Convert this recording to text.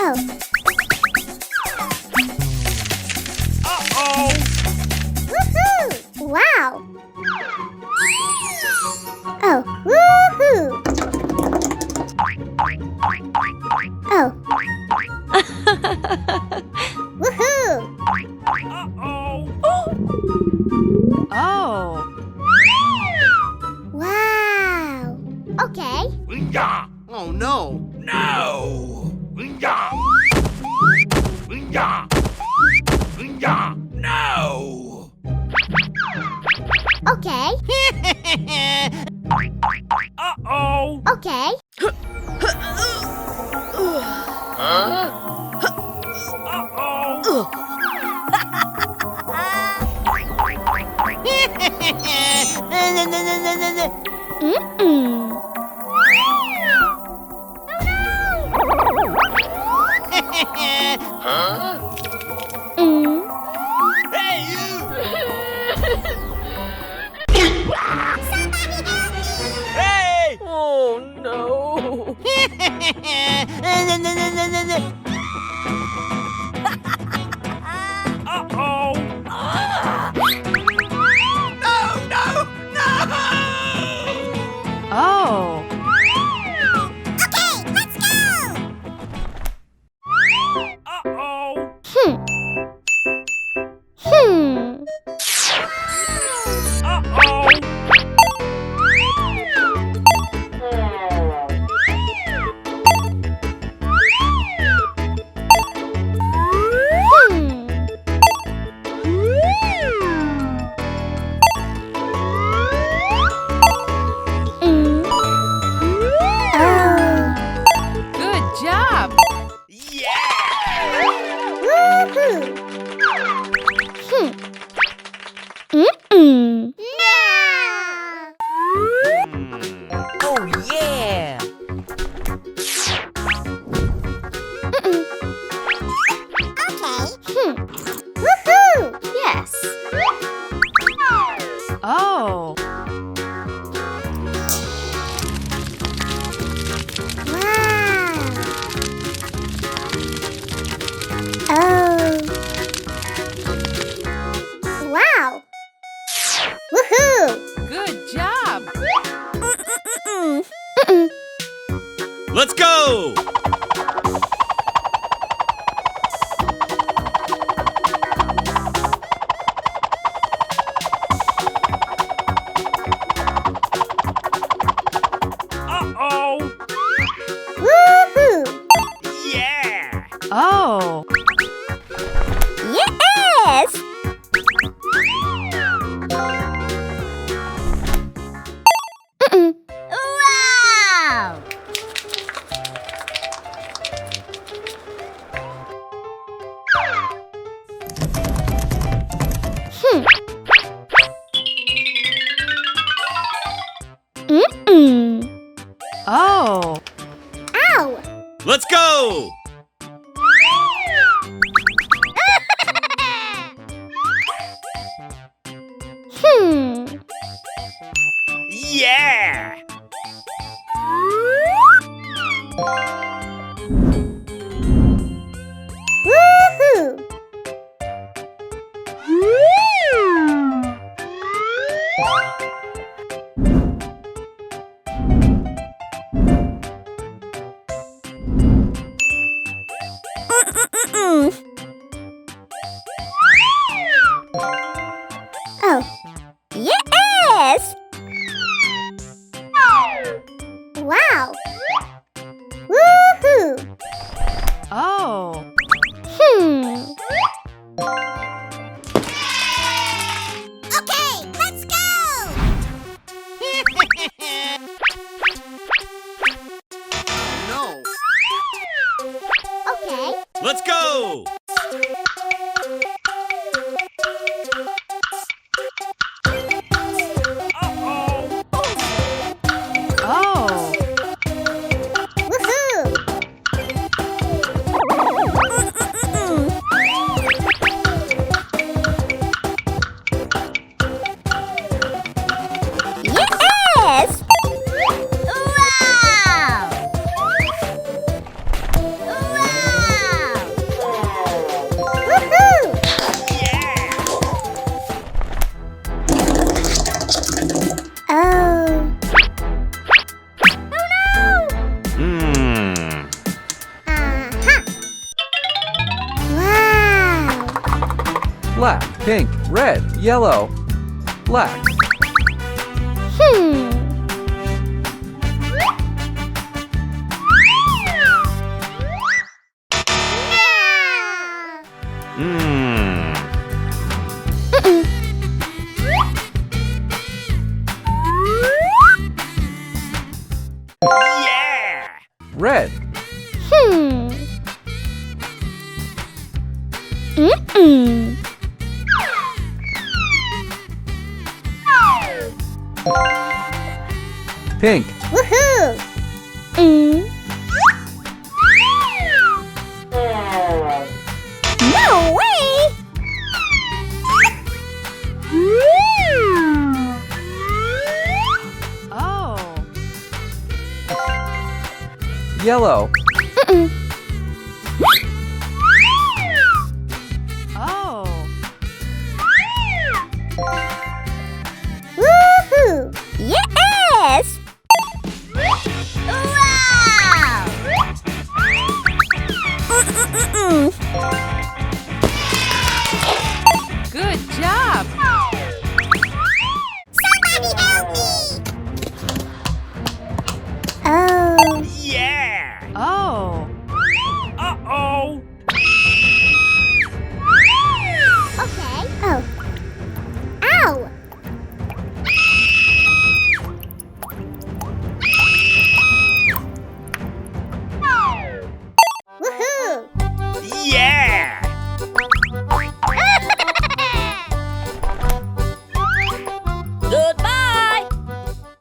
Oh. Uh-oh! Woohoo! Wow! Oh, woohoo! Oh. Woohoo! Uh-oh! Oh. Wow! Okay. Yeah. Oh no! No! Yeah. Yeah. Yeah. No! Okay. Uh-oh! Okay. Uh-oh! Mm-mm. Mm. Hey, you! Hey! Oh no. Uh-oh! No! No! No! Oh. Okay, let's go! Uh-oh! Hmm. Uh-oh! Good job. Yeah! Oh yeah. Yes. Oh. Wow. Oh. Wow. Woohoo! Good job. Let's go! Uh-oh! Woohoo! Yeah! Oh. Yes! Wow! Oh. Ow! Let's go! Yeah! Woohoo! Oh. Yes! Wow! Woohoo! Oh. Okay, let's go! No! Okay. Let's go! Uh-oh! Oh. Woohoo! Yes! Wow! Wow! black, pink, red, yellow, black, Hmm. Hmm. Yeah! red, Hmm. Mm-mm. pink, Woohoo! Mm. No way! Oh. yellow, Mm-mm. Oh. Woohoo! Yes! Wow! Mm-mm-mm-mm.